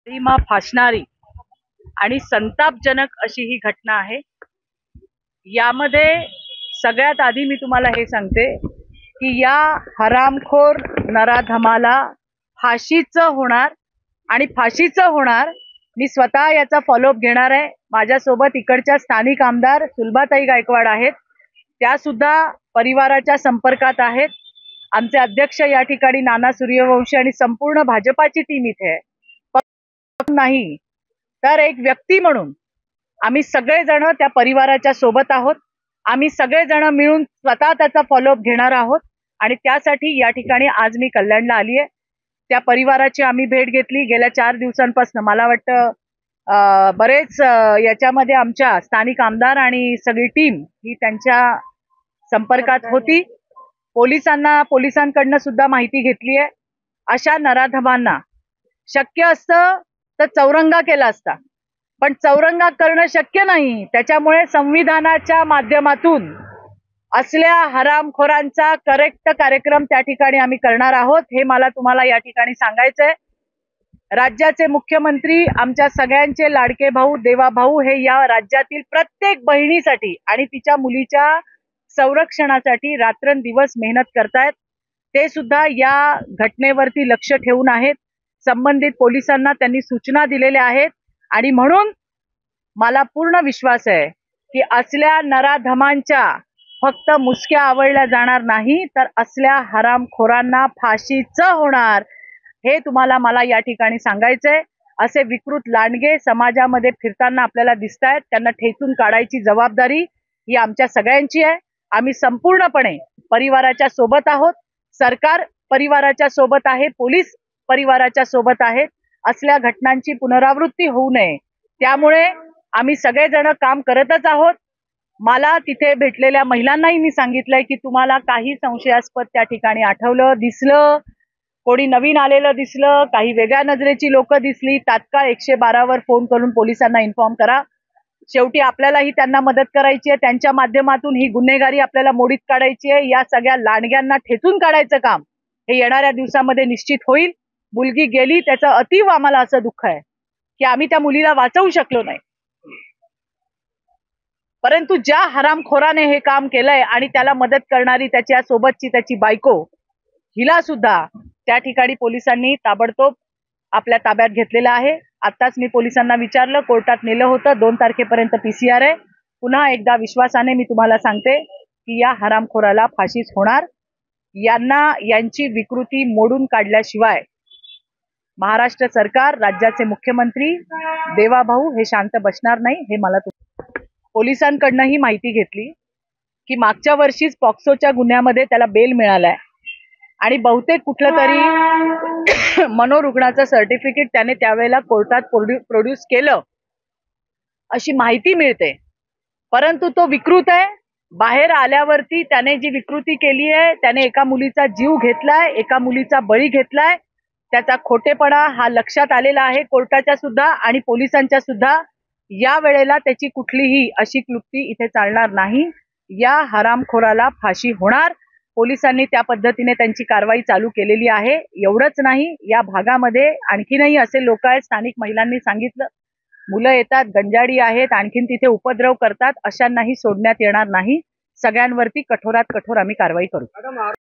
गरिमा फासणारी आणि संतापजनक अशी ही घटना आहे। यामध्ये सगळ्यात आधी मी तुम्हाला हे सांगते की या हरामखोर नराधमाला फाशीचं होणार आणि फाशीचं होणार। मी स्वतः याचा फॉलोअप घेणार आहे। माझ्यासोबत इकडच्या स्थानिक आमदार सुलभाताई गायकवाड आहेत, त्या सुद्धा परिवाराच्या संपर्कात आहेत। आमचे अध्यक्ष या ठिकाणी नाना सूर्यवंशी आणि संपूर्ण भाजपाची टीम इथे आहे। नाही तर एक व्यक्ती म्हणून आम्ही सगळेजण त्या परिवाराच्या सोबत आहोत। आम्ही सगळेजण मिळून स्वतः त्याचा फॉलोअप घेणार आहोत आणि त्यासाठी या ठिकाणी आज मी कल्याणला आली आहे। त्या परिवाराची आम्ही भेट घेतली गेल्या 4 दिवसांपासून। मला वाटतं बरेच याच्यामध्ये आमच्या स्थानिक आमदार आणि सगळी टीम ही त्यांच्या संपर्कात होती। पोलिसांकडनं सुद्धा माहिती घेतली आहे। अशा नराधमांना शक्य असतं तर चौरंगा केला असता, पण चौरंगा करणं शक्य नाही। त्याच्यामुळे संविधानाच्या माध्यमातून असल्या हरामखोरांचा करेक्ट कार्यक्रम त्या ठिकाणी आम्ही करणार आहोत, हे मला तुम्हाला या ठिकाणी सांगायचंय। राज्याचे मुख्यमंत्री आमच्या सगळ्यांचे लाडके भाऊ देवाभाऊ हे या राज्यातील प्रत्येक बहिणीसाठी आणि तिच्या मुलीच्या संरक्षणासाठी रात्रंदिवस मेहनत करतायत। ते सुद्धा या घटनेवरती लक्ष ठेवून आहेत। संबंधित पोलिसांना त्यांनी सूचना दिलेल्या आहेत आणि म्हणून मला पूर्ण विश्वास आहे की असल्या नराधमांच्या फक्त मुसक्या आवळल्या जाणार नाही, तर असल्या हरामखोरांना फाशीचं होणार, हे तुम्हाला मला या ठिकाणी सांगायचंय। असे विकृत लांडगे समाजामध्ये फिरताना आपल्याला दिसतायत, त्यांना ठेचून काढायची जबाबदारी ही आमच्या सगळ्यांची आहे। आम्ही संपूर्णपणे परिवाराच्या सोबत आहोत, सरकार परिवाराच्या सोबत आहे, पोलीस परिवाराच्या सोबत आहेत। असल्या घटनांची पुनरावृत्ती होऊ नये त्यामुळे आम्ही सगळेजण काम करतच आहोत। मला तिथे भेटलेल्या महिलांनाही मी सांगितलंय की तुम्हाला काही संशयास्पद त्या ठिकाणी आठवलं, दिसलं, कोणी नवीन आलेलं दिसलं, काही वेगळ्या नजरेची लोक दिसली, तात्काळ 112 वर फोन करून पोलिसांना इन्फॉर्म करा। शेवटी आपल्यालाही त्यांना मदत करायची आहे, त्यांच्या माध्यमातून ही गुन्हेगारी आपल्याला मोडीत काढायची आहे। या सगळ्या लांडग्यांना ठेचून काढायचं काम हे येणाऱ्या दिवसामध्ये निश्चित होईल। मुलगी गेली त्याचं अतीव आम्हाला असं दुःख आहे की आम्ही त्या मुलीला वाचवू शकलो नाही, परंतु ज्या हरामखोराने हे काम केलंय आणि त्याला मदत करणारी त्याच्या सोबतची त्याची बायको, हिला सुद्धा त्या ठिकाणी पोलिसांनी ताबडतोब आपल्या ताब्यात घेतलेलं आहे। आताच मी पोलिसांना विचारलं, कोर्टात नेलं होतं, 2 तारखेपर्यंत PCR आहे। पुन्हा एकदा विश्वासाने मी तुम्हाला सांगते की या हरामखोराला फाशीच होणार। यांची विकृती मोडून काढल्याशिवाय महाराष्ट्र सरकार, राज्याचे मुख्यमंत्री देवाभाऊ हे शांत बसणार नाही, हे मला पोलिसांकडनं ही माहिती घेतली की मागच्या वर्षीच पॉक्सोच्या गुन्ह्यामध्ये त्याला बेल मिळालाय आणि बहुतेक कुठलं तरी मनोरुग्णाचं सर्टिफिकेट त्याने त्यावेळेला कोर्टात प्रोड्यूस केलं अशी माहिती मिळते। परंतु तो विकृत आहे। बाहेर आल्यावरती त्याने जी विकृती केली आहे, त्याने एका मुलीचा जीव घेतलाय, एका मुलीचा बळी घेतलाय। त्याचा खोटेपणा हा लक्षात आलेला आहे कोर्टाच्या सुद्धा आणि पोलिसांच्या सुद्धा। या वेळेला त्याची कुठलीही अशी क्लुप्ती इथे चालणार नाही। या हरामखोराला फाशी होणार। पोलिसांनी त्या पद्धतीने त्यांची कारवाई चालू केलेली आहे। एवढंच नाही, या भागामध्ये आणखीनही असे लोक आहेत, स्थानिक महिलांनी सांगितलं, मुलं येतात, गंजाडी आहेत, आणखीन तिथे उपद्रव करतात, अशांनाही सोडण्यात येणार नाही। सगळ्यांवरती कठोरात कठोर आम्ही कारवाई करू।